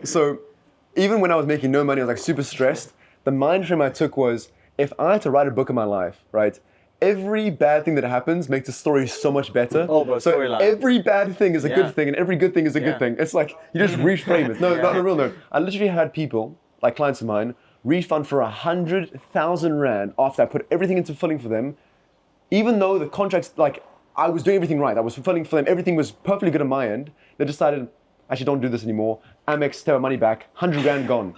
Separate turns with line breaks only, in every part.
So even when I was making no money, I was like super stressed. The mind frame I took was, if I had to write a book of my life, right? Every bad thing that happens makes the story so much better.
Oh, bro,
so
storyline.
every bad thing is a good thing, and every good thing is a good
Yeah.
thing. It's like you just reframe it. No, not on a real note. I literally had people, like clients of mine, refund for 100,000 rand after I put everything into fulfilling for them, even though the contracts, like I was doing everything right. I was fulfilling for them. Everything was perfectly good on my end. They decided, actually don't do this anymore. Amex, take our money back. 100 grand gone.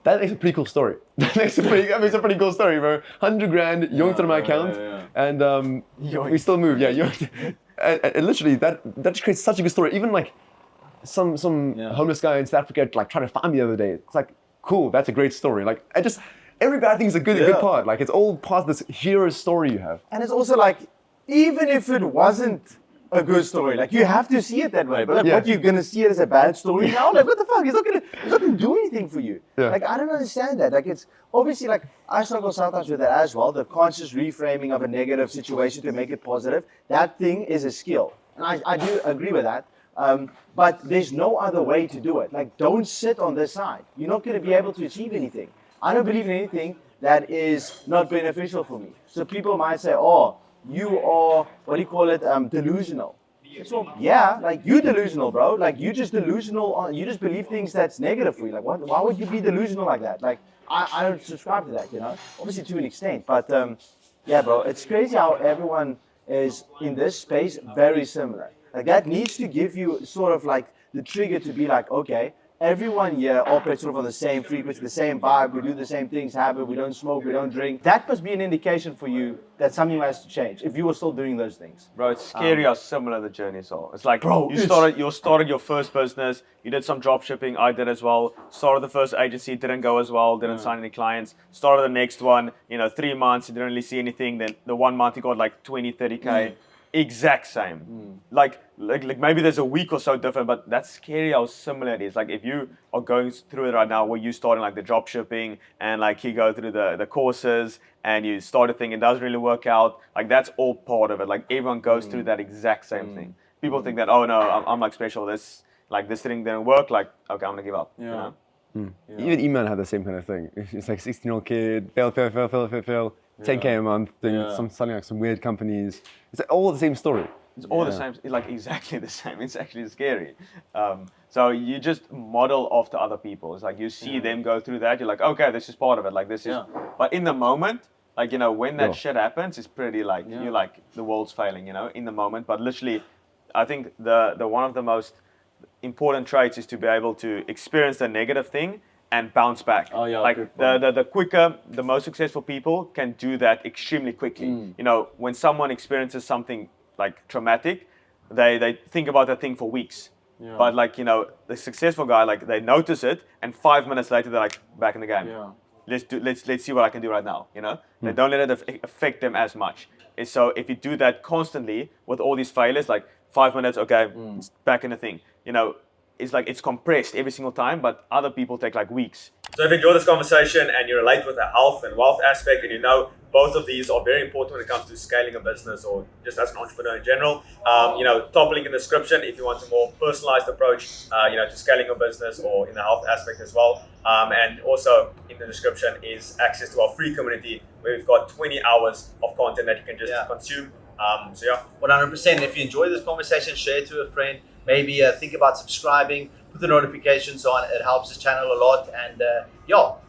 That makes a pretty cool story. That makes a pretty cool story, bro. 100 grand yoinked out of my account, and we still move. Yeah, yoinked. And literally, that just creates such a good story. Even like some homeless guy in South Africa like tried to find me the other day. It's like, cool, that's a great story. Like every bad thing is a good part. Like it's all part of this hero story you have.
And it's also like, even if it wasn't a good story, like you have to see it that way. But like, what, you're gonna see it as a bad story now? Like, what the fuck? He's not gonna do anything for you.
Yeah.
Like, I don't understand that. Like, it's obviously like I struggle sometimes with that as well. The conscious reframing of a negative situation to make it positive. That thing is a skill, and I do agree with that. But there's no other way to do it. Like, don't sit on this side. You're not gonna be able to achieve anything. I don't believe in anything that is not beneficial for me. So people might say, oh, you are, what do you call it, delusional. So, yeah, like you're delusional, bro. Like you just delusional, you just believe things that's negative for you. Like why would you be delusional like that? Like I don't subscribe to that, you know, obviously to an extent. But yeah, bro, it's crazy how everyone is in this space very similar. Like that needs to give you sort of like the trigger to be like, okay, everyone here operates sort of on the same frequency, the same vibe, we do the same things, habit, we don't smoke, we don't drink. That must be an indication for you that something has to change if you were still doing those things.
Bro, it's scary how similar the journeys are. It's like,
bro,
you started your first business, you did some drop shipping, I did as well. Started the first agency, didn't go as well, didn't sign any clients. Started the next one, 3 months, you didn't really see anything. Then the 1 month you got like 20, 30K. Exact same. Like maybe there's a week or so different, but that's scary how similar it is. Like if you are going through it right now, where you starting like the drop shipping and like you go through the courses and you start a thing, it doesn't really work out. Like that's all part of it. Like everyone goes through that exact same thing. People think that, oh no, I'm like special. This thing didn't work. Like, okay, I'm gonna give up.
Yeah.
Even Iman had the same kind of thing. It's like 16-year-old kid, fail. 10K a month, doing selling like some weird companies. It's like all the same story.
It's all the same, like exactly the same. It's actually scary. So you just model after other people. It's like you see them go through that. You're like, okay, this is part of it. Like this is. But in the moment, like when that shit happens, it's pretty like you're like the world's failing. In the moment. But literally, I think the one of the most important traits is to be able to experience the negative thing and bounce back.
Oh yeah.
Like the quicker, the most successful people can do that extremely quickly. When someone experiences something like traumatic, they think about that thing for weeks.
Yeah.
But like the successful guy, like they notice it, and 5 minutes later they're like back in the game.
Yeah.
Let's see what I can do right now. They don't let it affect them as much. And so if you do that constantly with all these failures, like 5 minutes, okay, it's back in the thing. It's like it's compressed every single time, but other people take like weeks. So if you enjoy this conversation and you relate with the health and wealth aspect, and both of these are very important when it comes to scaling a business or just as an entrepreneur in general, top link in the description if you want a more personalized approach, to scaling your business or in the health aspect as well. And also in the description is access to our free community where we've got 20 hours of content that you can just consume.
100%. If you enjoy this conversation, share it to a friend. Maybe think about subscribing, put the notifications on. It helps the channel a lot. And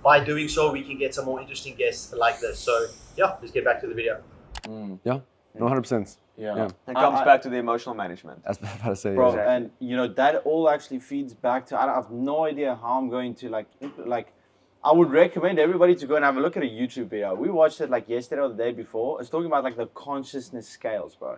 by doing so, we can get some more interesting guests like this. So let's get back to the video.
Yeah, 100%.
Yeah.
It comes back to the emotional management.
That's what I was about to say.
Bro,
Exactly.
and that all actually feeds back to, I have no idea how I'm going to like, I would recommend everybody to go and have a look at a YouTube video. We watched it like yesterday or the day before. It's talking about like the consciousness scales, bro.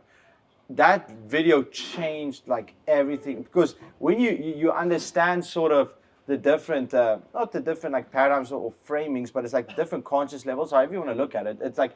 That video changed like everything, because when you understand sort of the different, not the different like paradigms or framings, but it's like different conscious levels, however you want to look at it, it's like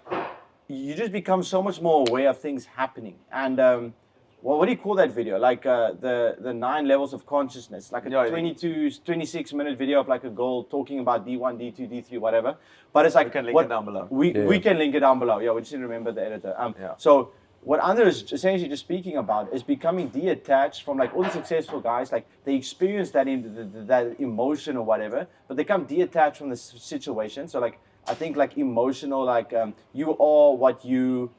you just become so much more aware of things happening. And what do you call that video? Like the 9 levels of consciousness, like a 26 minute video of like a girl talking about D1, D2, D3, whatever. But it's like,
we can link it down below.
We can link it down below. Yeah, we just need to remember the editor.
Yeah.
So what Andre is essentially just speaking about is becoming detached from like all the successful guys. Like they experience that that emotion or whatever, but they come detached from the situation. So like I think like emotional, like you are what you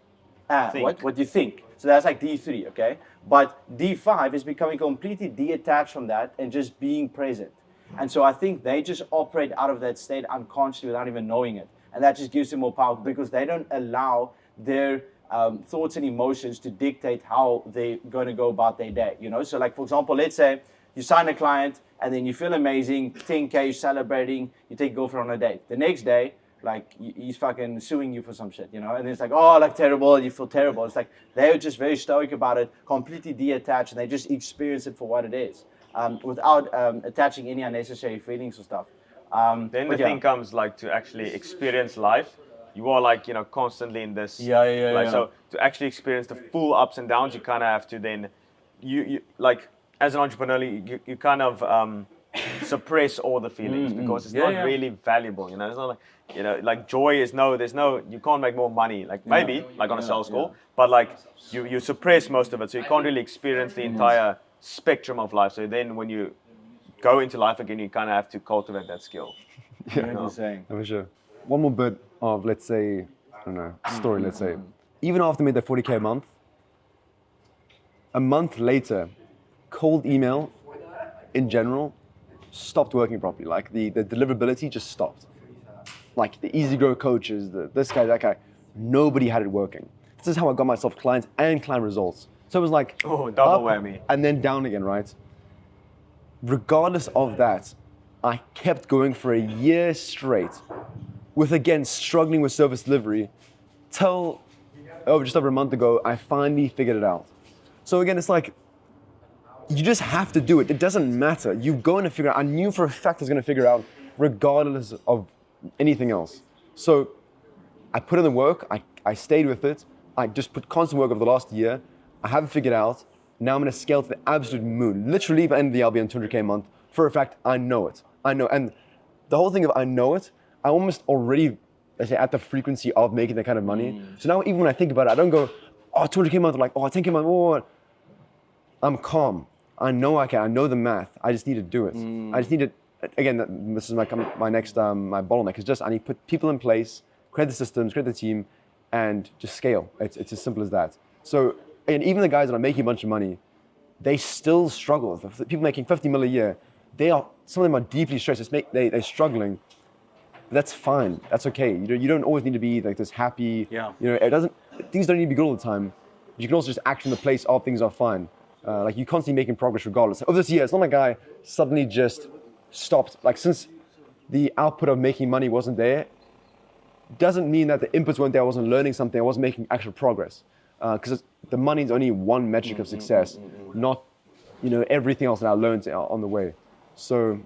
what you think. So that's like D3, okay? But D5 is becoming completely detached from that and just being present. And so I think they just operate out of that state unconsciously without even knowing it. And that just gives them more power because they don't allow their thoughts and emotions to dictate how they're going to go about their day, you know? So like, for example, let's say you sign a client and then you feel amazing, 10K, you're celebrating, you take a girlfriend on a date. The next day, like he's fucking suing you for some shit, you know? And it's like, oh, like terrible, you feel terrible. It's like they're just very stoic about it, completely detached, and they just experience it for what it is, without attaching any unnecessary feelings or stuff.
Then the thing comes like to actually experience life. You are like, you know, constantly in this.
Yeah.
So to actually experience the full ups and downs, you kind of have to then, you like as an entrepreneur, you kind of suppress all the feelings because it's not really valuable. You know, it's not like, you know, like joy is there's no, you can't make more money. Like maybe like on a sales call, but like you suppress most of it, so you can't really experience the entire spectrum of life. So then when you go into life again, you kind of have to cultivate that skill.
You're saying.
For sure. One more bit of, let's say, I don't know, story, let's say. Even after I made that 40K a month later, cold email in general stopped working properly. Like the deliverability just stopped. Like the easy grow coaches, this guy, that guy, nobody had it working. This is how I got myself clients and client results. So it was like
double
up
whammy.
and then down again, right? Regardless of that, I kept going for a year straight with, again, struggling with service delivery till just over a month ago, I finally figured it out. So again, it's like, you just have to do it. It doesn't matter. You're going to figure it out. I knew for a fact I was going to figure it out regardless of anything else. So I put in the work. I stayed with it. I just put constant work over the last year. I haven't figured it out. Now I'm going to scale to the absolute moon. Literally, by the end of the year, I'll be on 200K a month. For a fact, I know it. I know. And the whole thing of I know it, I almost already, let's say, at the frequency of making that kind of money. So now even when I think about it, I don't go, oh, 200K a month, like, oh, 10K a month, oh. I'm calm. I know I can. I know the math. I just need to do it. I just need to, again, this is my next, my bottleneck is just, I need to put people in place, create the systems, create the team, and just scale. It's as simple as that. So, and even the guys that are making a bunch of money, they still struggle. The people making 50 mil a year, some of them are deeply stressed. They're struggling. That's fine. That's okay. You don't always need to be like this happy.
Yeah.
You know, things don't need to be good all the time. You can also just act in the place of things are fine. Like you're constantly making progress regardless. Of this year, it's not like I suddenly just stopped. Like since the output of making money wasn't there, doesn't mean that the inputs weren't there. I wasn't learning something. I wasn't making actual progress. Because the money is only one metric of success, not everything else that I learned on the way. So,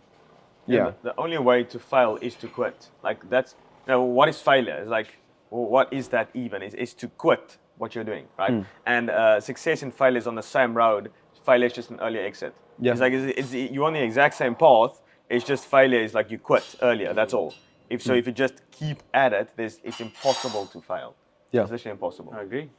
yeah.
The only way to fail is to quit. Like that's, what is failure? It's like, well, what is that even? It's to quit what you're doing, right? And success and failure is on the same road. Failure is just an earlier exit.
Yeah.
It's like you're on the exact same path. It's just failure is like you quit earlier. That's all. If you just keep at it, it's impossible to fail.
Yeah.
It's literally impossible.
I agree.